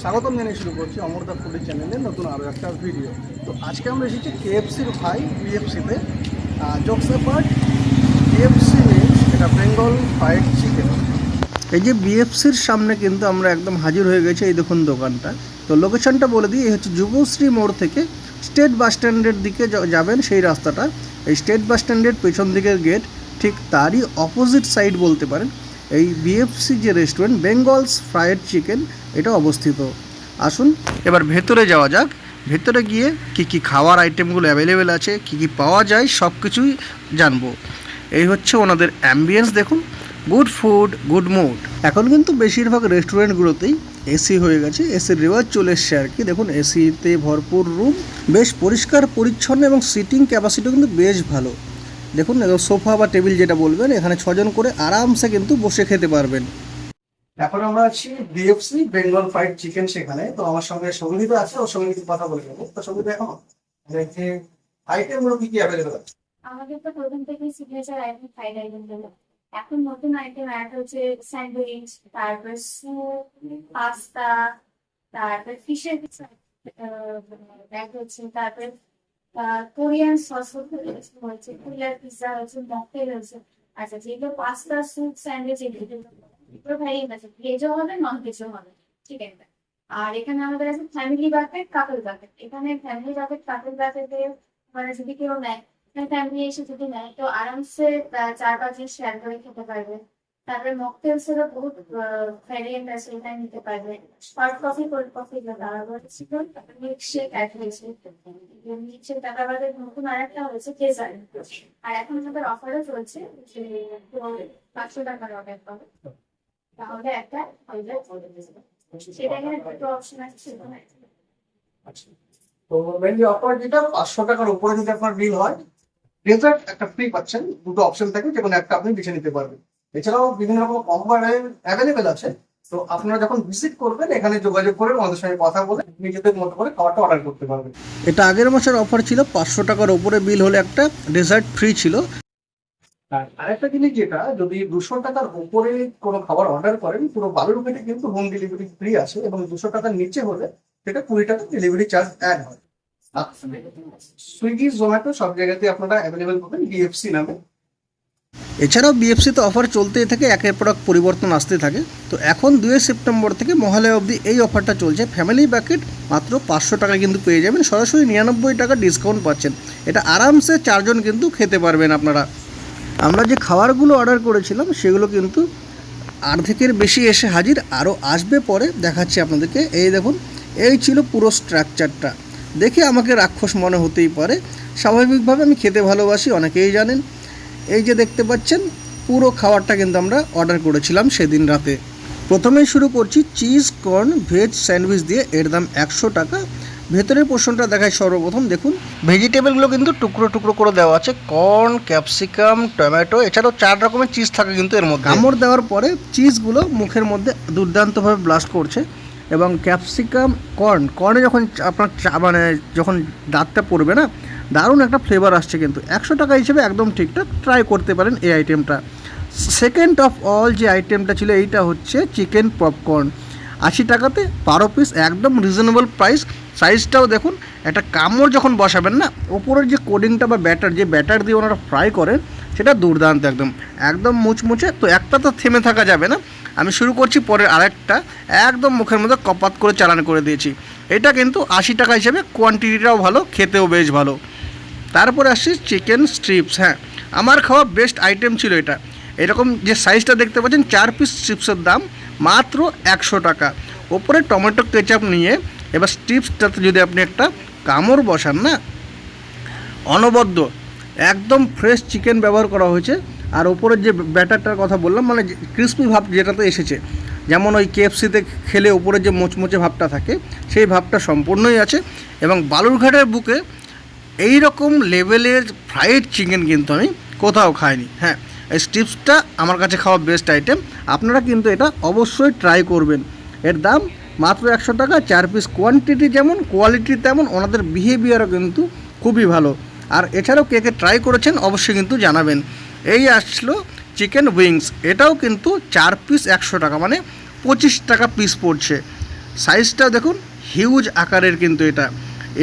স্বাগতম জানিয়ে শুরু করছি অমরদা ফুডের চ্যানেলে নতুন আরও একটা ভিডিও। তো আজকে আমরা এসেছি কেএফসির ভাই বিএফসিতে। জোকস অ্যাপার্ট, কেএফসি মিনস এটা বেঙ্গল ফ্রাইড চিকেন। এই যে বিএফসির সামনে কিন্তু আমরা একদম হাজির হয়ে গেছি। এই দেখুন দোকানটা। তো লোকেশনটা বলে দিই, এই হচ্ছে যুবশ্রী মোড় থেকে স্টেট বাস স্ট্যান্ডের দিকে যাবেন সেই রাস্তাটা। এই স্টেট বাস স্ট্যান্ডের পেছন দিকের গেট, ঠিক তারই অপোজিট সাইড বলতে পারেন এই বিএফসি যে রেস্টুরেন্ট বেঙ্গলস ফ্রাইড চিকেন এটা অবস্থিত। আসুন এবার ভেতরে যাওয়া যাক। ভেতরে গিয়ে কি খাওয়ার আইটেমগুলো অ্যাভেলেবেল আছে, কি পাওয়া যায় সব কিছুই জানবো। এই হচ্ছে ওনাদের অ্যাম্বিয়েন্স, দেখুন গুড ফুড গুড মুড। এখন কিন্তু বেশিরভাগ রেস্টুরেন্টগুলোতেই এসি হয়ে গেছে, এসির রেওয়াজ চলে এসছে আর কি। দেখুন এসিতে ভরপুর রুম, বেশ পরিষ্কার পরিচ্ছন্ন এবং সিটিং ক্যাপাসিটিও কিন্তু বেশ ভালো। দেখুন সোফা বা টেবিল যেটা বলবেন, এখানে 6 জন করে আরামসে কিন্তু বসে খেতে পারবেন। এখন আমরা আছি বিএফসি বেঙ্গল ফ্রাইড চিকেন সেখানে। তো আমার সঙ্গে সঙ্গীতা আছে, ওর সঙ্গে কিছু কথা বলে নেবো। তো সঙ্গীতা, এখন যে আইটেমগুলো কি অ্যাভেলেবেল আছে? আমাদের তো প্রথম থেকেই সিগনেচার আইটেম ফ্রাইড আইটেম গুলো। এখন নতুন আইটেম অ্যাড হচ্ছে স্যান্ডউইচ, তারপর স্যুপ, পাস্তা, তারপর ফিশের অ্যাড হচ্ছে, তারপর কোরিয়ান সস হয়েছে, কুলার পিৎজা হয়েছে, মকটেল হয়েছে। আচ্ছা, যেগুলো পাস্তা, স্যুপ, স্যান্ডউইচ এগুলো ভ্যারিয়েন্ট আছে, ভেজও হবে নন ভেজও হবে, ঠিক আছে। আর এখানে আমাদের আছে ফ্যামিলি বাকেট, কাপল বাকেট। এখানে ফ্যামিলি বাকেট, কাপল বাকেটে মানে যদি কেউ নেয়, ফ্যামিলি এসে যদি নেয় তো আরামসে 4-5 জন শেয়ার করে খেতে পারবে। তারপরে মকটেলস এরও বহুত ভ্যারিয়েন্ট আছে, এটা নিতে পারবে। Hot coffee, cold coffee, milkshake add হয়েছে। মিল্কশেক টাকা বাদে নতুন আর একটা হয়েছে ডেজার্ট। আর এখন আমাদের অফারও চলছে যে 500 টাকার অর্ডার পাবে তাহলে একটা সেটা এখানে দুটো অপশন আছে, সেখানে আচ্ছা, তো মেনলি অফার যেটা 500 টাকার উপরে যদি আপনার বিল হয়, ডেজার্ট একটা ফ্রি পাচ্ছেন। দুটো অপশন থাকে, যে কোনো একটা আপনি বেছে নিতে পারবেন। এছাড়াও বিভিন্ন রকম কম্বো অ্যাভেলেবেল আছে। তো আপনারা যখন ভিজিট করবেন, এখানে যোগাযোগ করে আমাদের সঙ্গে কথা বলে নিজেদের মতো করে খাবারটা অর্ডার করতে পারবেন। এটা আগের মাসের অফার ছিল, 500 টাকার উপরে বিল হলে একটা ডেজার্ট ফ্রি ছিল। আর আরেকটা জিনিস, যেটা যদি 200 টাকার উপরে কোনো খাবার অর্ডার করেন, পুরো বালুরঘাটে কিন্তু হোম ডেলিভারি ফ্রি আছে, এবং 200 টাকার নিচে হলে সেটা 20 টাকা ডেলিভারি চার্জ অ্যাড হয়। সুইগি, জোম্যাটো সব জায়গাতে আপনারা অ্যাভেলেবেল পাবেন বিএফসি নামে। এছাড়াও বিএফসিতে অফার চলতেই থাকে, একের পর এক পরিবর্তন আসতে থাকে। তো এখন 2 সেপ্টেম্বর থেকে মহালয়া অবধি এই অফারটা চলছে। ফ্যামিলি প্যাকেট মাত্র 500 টাকা কিন্তু পেয়ে যাবেন, সরাসরি 99 টাকা ডিসকাউন্ট পাচ্ছেন। এটা আরামসে 4 জন কিন্তু খেতে পারবেন আপনারা। আমরা যে খাবারগুলো অর্ডার করেছিলাম সেগুলো কিন্তু অর্ধেকের বেশি এসে হাজির, আরও আসবে পরে দেখাচ্ছি আপনাদেরকে। এই দেখুন, এই ছিল পুরো স্ট্রাকচারটা। দেখে আমাকে রাক্ষস মনে হতেই পারে, স্বাভাবিকভাবে আমি খেতে ভালোবাসি, অনেকেই জানেন। এই যে দেখতে পাচ্ছেন, পুরো খাবারটা কিন্তু আমরা অর্ডার করেছিলাম সেদিন রাতে। প্রথমেই শুরু করছি চিজ কর্ন ভেজ স্যান্ডউইচ দিয়ে, এর দাম 100 টাকা। ভেতরের পোর্শনটা দেখায় সর্বপ্রথম। দেখুন ভেজিটেবলগুলো কিন্তু টুকরো টুকরো করে দেওয়া আছে, কর্ন, ক্যাপসিকাম, টমেটো, এছাড়াও 4 রকমের চিজ থাকে কিন্তু এর মধ্যে। কামড় দেওয়ার পরে চিজগুলো মুখের মধ্যে দুর্দান্তভাবে ব্লাস্ট করছে। এবং ক্যাপসিকাম, কর্নে যখন আপনার মানে যখন দাঁতটা পড়বে না, দারুণ একটা ফ্লেভার আসছে। কিন্তু 100 টাকা হিসেবে একদম ঠিকঠাক, ট্রাই করতে পারেন এই আইটেমটা। সেকেন্ড অফ অল যে আইটেমটা ছিল, এইটা হচ্ছে চিকেন পপকর্ন। 80 টাকাতে 12 পিস, একদম রিজনেবল প্রাইস। সাইজটাও দেখুন, একটা কামড় যখন বসাবেন না, ওপরের যে কোডিংটা বা ব্যাটার দিয়ে ওনারা ফ্রাই করেন, সেটা দুর্দান্ত, একদম একদম মুচমুচে। তো একটা তো থেমে থাকা যাবে না, আমি শুরু করছি পরের আরেকটা। একদম মুখের মধ্যে কপাত করে চালান করে দিয়েছি। এটা কিন্তু 80 টাকা হিসেবে কোয়ান্টিটিটাও ভালো, খেতেও বেশ ভালো। তারপরে আসছি চিকেন স্ট্রিপস। হ্যাঁ, আমার খাওয়া বেস্ট আইটেম ছিল এটা। এরকম যে সাইজটা দেখতে পাচ্ছেন, 4 পিস স্ট্রিপসের দাম মাত্র 100 টাকা। ওপরে টমেটো কেচাপ নিয়ে এবার স্ট্রিপসটাতে যদি আপনি একটা কামড় বসান না, অনবদ্য একদম ফ্রেশ চিকেন ব্যবহার করা হয়েছে। আর ওপরের যে ব্যাটারটার কথা বললাম, মানে ক্রিস্পি ভাব যেটাতে এসেছে, যেমন ওই কেএফসিতে খেলে ওপরে যে মোচমোচে ভাবটা থাকে, সেই ভাবটা সম্পূর্ণই আছে। এবং বালুরঘাটের বুকে এই রকম লেভেলের ফ্রাইড চিকেন কিন্তু আমি কোথাও খাইনি। হ্যাঁ, এই স্ট্রিপসটা আমার কাছে খাওয়া বেস্ট আইটেম। আপনারা কিন্তু এটা অবশ্যই ট্রাই করবেন। এর দাম মাত্র 100 টাকা। 4 পিস, কোয়ান্টিটি যেমন কোয়ালিটি তেমন, ওনাদের বিহেভিয়ারও কিন্তু খুবই ভালো। আর এছাড়াও কে কে ট্রাই করেছেন অবশ্যই কিন্তু জানাবেন। এই আসলো চিকেন উইংস, এটাও কিন্তু 4 পিস 100 টাকা, মানে 25 টাকা পিস পড়ছে। সাইজটা দেখুন হিউজ আকারের কিন্তু এটা।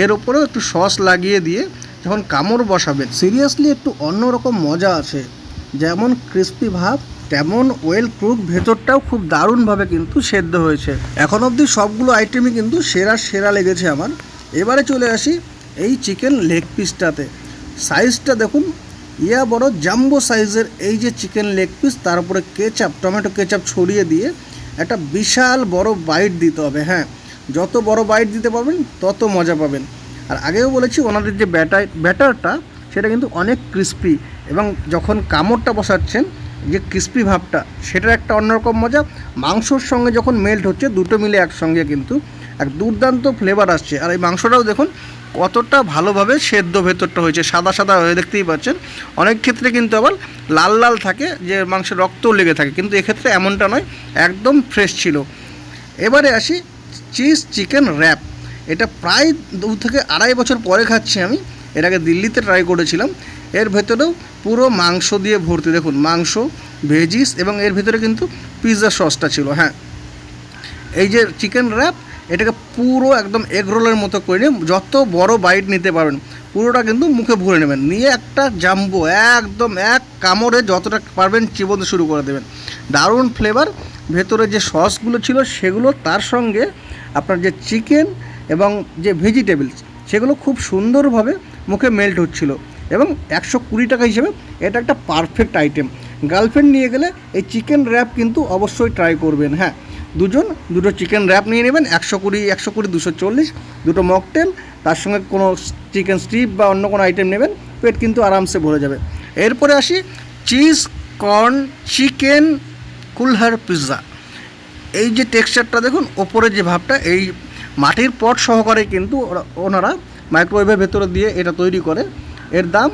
এর ওপরেও একটু সস লাগিয়ে দিয়ে যখন কামড় বসাবেন সিরিয়াসলি একটু অন্যরকম মজা আছে। যেমন ক্রিস্পি ভাব তেমন ওয়েল কুক, ভেতরটাও খুব দারুণভাবে কিন্তু সেদ্ধ হয়েছে। এখন অবধি সবগুলো আইটেমই কিন্তু সেরা সেরা লেগেছে আমার। এবারে চলে আসি এই চিকেন লেগ পিসটাতে। সাইজটা দেখুন ইয়া বড় জাম্বো সাইজের এই যে চিকেন লেগ পিস, তার উপরে কেচাপ, টমেটো কেচাপ ছড়িয়ে দিয়ে একটা বিশাল বড় বাইট দিতে হবে। হ্যাঁ, যত বড় বাইট দিতে পারবেন তত মজা পাবেন। আর আগেও বলেছি ওনাদের যে ব্যাটারটা সেটা কিন্তু অনেক ক্রিস্পি, এবং যখন কামড়টা বসাচ্ছেন যে ক্রিস্পি ভাবটা সেটার একটা অন্যরকম মজা। মাংসর সঙ্গে যখন মেল্ট হচ্ছে দুটো মিলে একসঙ্গে কিন্তু এক দুর্দান্ত ফ্লেভার আসছে। আর এই মাংসটাও দেখুন কতটা ভালোভাবে সেদ্ধ ভেতরটা হয়েছে, সাদা সাদা হয়ে দেখতেই পাচ্ছেন। অনেক ক্ষেত্রে কিন্তু আবার লাল লাল থাকে, যে মাংসের রক্তও লেগে থাকে, কিন্তু এক্ষেত্রে এমনটা নয়, একদম ফ্রেশ ছিল। এবারে আসি চিজ চিকেন র্যাপ। এটা প্রায় 2 থেকে 2.5 বছর পরে খাচ্ছি আমি। এর আগে দিল্লিতে ট্রাই করেছিলাম। এর ভেতরেও পুরো মাংস দিয়ে ভর্তি, দেখুন মাংস, ভেজিস, এবং এর ভেতরে কিন্তু পিৎজা সসটা ছিল। হ্যাঁ, এই যে চিকেন র্যাপ, এটাকে পুরো একদম এগ রোলের মতো করে নিয়ে যত বড় বাইট নিতে পারবেন পুরোটা কিন্তু মুখে ভরে নেবেন, নিয়ে একটা জাম্বো একদম এক কামড়ে যতটা পারবেন চিবোতে শুরু করে দেবেন। দারুণ ফ্লেভার। ভেতরে যে সসগুলো ছিল সেগুলো, তার সঙ্গে আপনার যে চিকেন এবং যে ভেজিটেবলস সেগুলো খুব সুন্দরভাবে মুখে মেল্ট হচ্ছিল। এবং 120 টাকা হিসেবে এটা একটা পারফেক্ট আইটেম। গার্লফ্রেন্ড নিয়ে গেলে এই চিকেন র্যাপ কিন্তু অবশ্যই ট্রাই করবেন। হ্যাঁ, দুটো চিকেন র্যাপ নিয়ে নেবেন, 120 240, দুটো মকটেল, তার সঙ্গে কোনো চিকেন স্ট্রিপ বা অন্য কোনো আইটেম নেবেন, পেট কিন্তু আরামসে ভরে যাবে। এরপরে আসি চিজ কর্ন চিকেন কুলহার পিৎজা। এই যে টেক্সচারটা দেখুন, ওপরে যে ভাবটা, এই মাটির পট সহকারে কিন্তু ওনারা মাইক্রোওয়েভের ভেতরে দিয়ে এটা তৈরি করে। এর দাম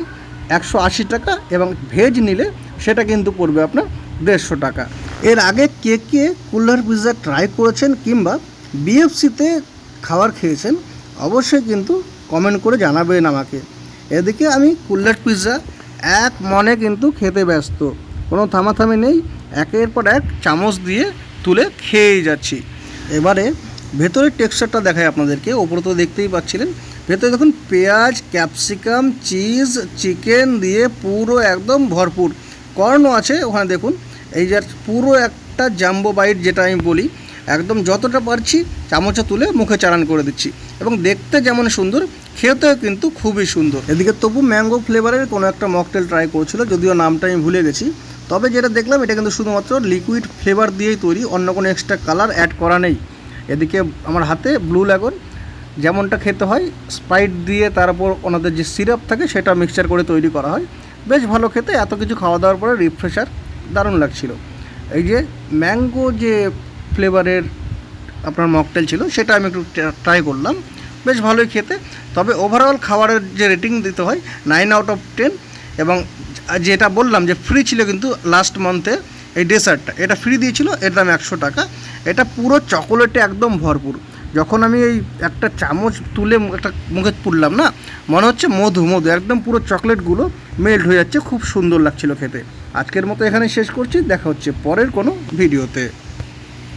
180 টাকা, এবং ভেজ নিলে সেটা কিন্তু পড়বে আপনার 150 টাকা। এর আগে কে কে কুলহার পিৎজা ট্রাই করেছেন কিংবা বিএফসিতে খাবার খেয়েছেন অবশ্যই কিন্তু কমেন্ট করে জানাবেন আমাকে। এদিকে আমি কুলহার পিৎজা এক মনে কিন্তু খেতে ব্যস্ত, কোনো থামাথামি নেই, একের পর এক চামচ দিয়ে তুলে খেয়েই যাচ্ছি। এবারে ভেতরের টেক্সচারটা দেখায় আপনাদেরকে। ওপরে তো দেখতেই পাচ্ছিলেন, ভেতরে দেখুন পেঁয়াজ, ক্যাপসিকাম, চিজ, চিকেন দিয়ে পুরো একদম ভরপুর। কর্নও আছে ওখানে দেখুন। এই যে পুরো একটা জাম্বো বাইট যেটা আমি বলি, একদম যতটা পারছি চামচে তুলে মুখে চালান করে দিচ্ছি। এবং দেখতে যেমন সুন্দর, খেতেও কিন্তু খুবই সুন্দর। এদিকে তবু ম্যাঙ্গো ফ্লেভারের কোনো একটা মকটেল ট্রাই করছিল, যদিও নামটা আমি ভুলে গেছি। তবে যেটা দেখলাম এটা কিন্তু শুধুমাত্র লিকুইড ফ্লেভার দিয়েই তৈরি, অন্য কোনো এক্সট্রা কালার অ্যাড করা নেই। এদিকে আমার হাতে ব্লু ল্যাগন, যেমনটা খেতে হয় স্প্রাইট দিয়ে তারপর ওনাদের যে সিরাপ থাকে সেটা মিক্সচার করে তৈরি করা হয়। বেশ ভালো খেতে, এত কিছু খাওয়া দাওয়ার পরে রিফ্রেশার, দারুণ লাগছিল। এই যে ম্যাঙ্গো যে ফ্লেভারের আপনার মকটেল ছিল সেটা আমি একটু ট্রাই করলাম, বেশ ভালোই খেতে। তবে ওভারঅল খাবারের যে রেটিং দিতে হয় 9/10। এবং যেটা বললাম যে ফ্রি ছিল কিন্তু লাস্ট মান্থে এই ডেসার্টটা, এটা ফ্রি দিয়েছিল, এর দাম 100 টাকা। এটা পুরো চকোলেটে একদম ভরপুর। যখন আমি এই একটা চামচ তুলে একটা মুখে পুরলাম না, মনে হচ্ছে মধু একদম পুরো চকলেটগুলো মেল্ট হয়ে যাচ্ছে, খুব সুন্দর লাগছিল খেতে। আজকের মতো এখানে শেষ করছি, দেখা হচ্ছে পরের কোনো ভিডিওতে।